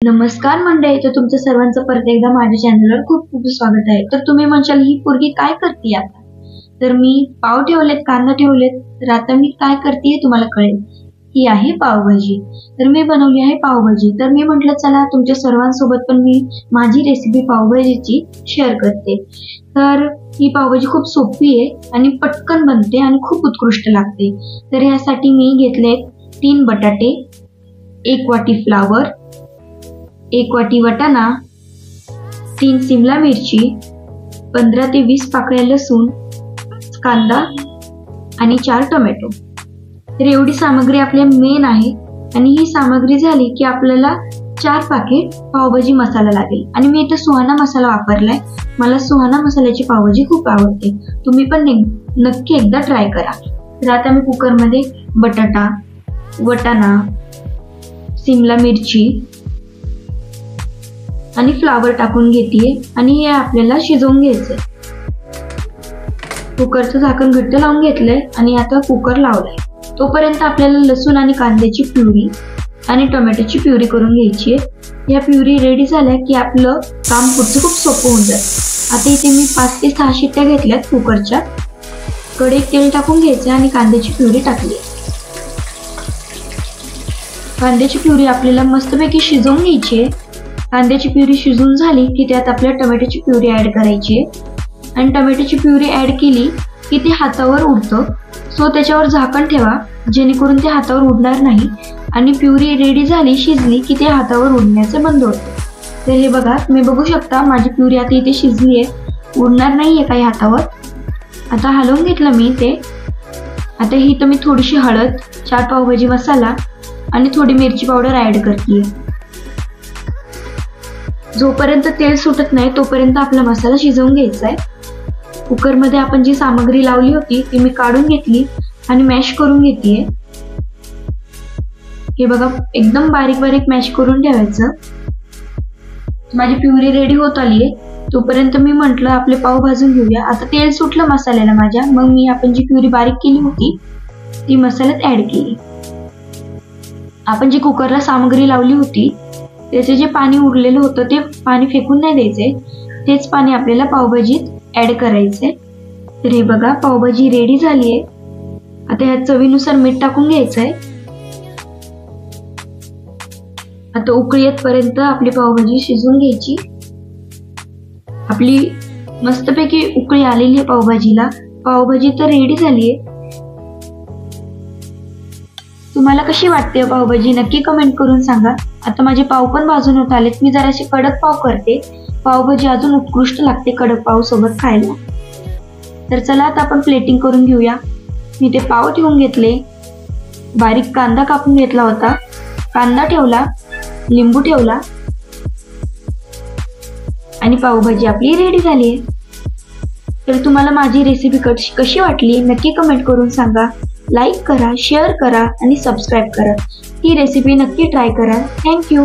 नमस्कार मंडळी, तर तुमचं सर्वांचं परत एकदा माझ्या चॅनलवर खूप खूप स्वागत आहे। तर तुम्ही म्हणशाल ही पोरगी काय करते आता? तर मी पाव ठेवलेत, कांदा ठेवलेत, तर आता मी काय करते तुम्हाला कळेल। ही आहे पावभाजी। तर मी बनवली आहे पावभाजी। तर मी म्हटलं चला तुमच्या सर्वांसोबत पण मी माझी रेसिपी पावभाजीची शेअर करते। तर ही पावभाजी खूप सोपी आहे आणि पटकन बनते आणि खूप उत्कृष्ट लागते। तर यासाठी मी घेतले 3 बटाटे, 1 वाटी फ्लावर, 1 वाटी वाटाणा, 3 शिमला मिरची, 15 ते 20 पाकळ्या लसूण, कांदा आणि 4 टोमॅटो। तर एवढी सामग्री आपल्या मेन आहे आणि ही सामग्री झाली की आपल्याला 4 पाकिट पावभाजी मसाला लागेल आणि मी इथे सुहाना मसाला वापरलाय। मला सुहाना मसाल्याची पावभाजी खूप आवडते। तुम्ही पण नक्की एकदा ट्राय करा। तर आता मी कुकर मध्ये बटाटा, वाटाणा, शिमला मिरची आणि फ्लावर टाकून घेते आणि हे आपल्याला शिजवून घ्यायचे। कुकरचं झाकण घट्ट लावून घेतलंय आणि आता कुकर लावलाय। तोपर्यंत आपल्याला लसूण आणि कांद्याची प्युरी आणि टोमॅटोची प्युरी करून घ्यायची आहे। या प्युरी रेडी झाल्या की आपलं काम पुढचं खूप सोपं होऊन जाईल। आता इथे मी 5 ते 6 शिट्ट्या घेतल्यात कुकरच्या। कढईत तेल टाकून घ्यायचं आणि कांद्याची प्युरी टाकली। कांद्याची प्युरी आपल्याला मस्तपैकी शिजवून घ्यायची आहे। कांद्याची प्युरी शिजून झाली की त्यात आपल्या टोमॅटोची प्युरी ऍड करायची आहे आणि टोमॅटोची प्युरी ऍड केली की ते हातावर उडतं, सो त्याच्यावर झाकण ठेवा जेणेकरून ते हातावर उडणार नाही आणि प्युरी रेडी झाली, शिजली की ते हातावर उडण्याचे बंद होते। तर हे बघा, तुम्ही बघू शकता माझी प्युरी आता इथे शिजली आहे, उडणार नाहीये काही हातावर। आता हलवून घेतलं मी ते। आता ही तर मी थोडीशी हळद, 4 पावभाजी मसाला आणि थोडी मिरची पावडर ऍड करते। जोपर्यंत तेल सुटत नाही तोपर्यंत आपला मसाला शिजवून घ्यायचा आहे। कुकर मध्ये आपण जी सामग्री लावली होती ती मी काढून घेतली आणि मॅश करून घेतलीये। हे बघा, एकदम बारीक बारीक मॅश करून ठेवायचं। माझी प्युरी रेडी होत आलीये तोपर्यंत मी म्हटलं आपले पाव भाजून घेऊया। आता तेल सुटलं मसाल्याला माझ्या, मग मी आपण जी प्युरी बारीक केली होती ती मसाल्यात ऍड केली। आपण जी कुकरला सामग्री लावली होती त्याचे जे पाणी उरलेलं होतं ते पाणी फेकून नाही द्यायचे, तेच पाणी आपल्याला पावभाजीत ऍड करायचे। तर हे बघा, पावभाजी रेडी झालीये। आता ह्यात चवीनुसार मीठ टाकून घ्यायचंय। आता उकळी येतपर्यंत आपली पावभाजी शिजवून घ्यायची। आपली मस्तपैकी उकळी आलेली आहे पावभाजीला। पावभाजी तर रेडी झालीये। तुम्हाला कशी वाटते पावभाजी नक्की कमेंट करून सांगा। आता माझे पाव पण भाजून होत आलेत। मी जराशी कडक पाव करते, पावभाजी अजून उत्कृष्ट लागते कडक पाव सोबत खायला। तर चला आता आपण प्लेटिंग करून घेऊया। मी ते पाव ठेवून घेतले, बारीक कांदा कापून घेतला होता, कांदा ठेवला, लिंबू ठेवला आणि पावभाजी आपली रेडी झाली आहे। तर तुम्हाला माझी रेसिपी कशी वाटली नक्की कमेंट करून सांगा। लाईक करा, शेअर करा आणि सबस्क्राईब करा। ही रेसिपी नक्की ट्राय करा। थँक्यू।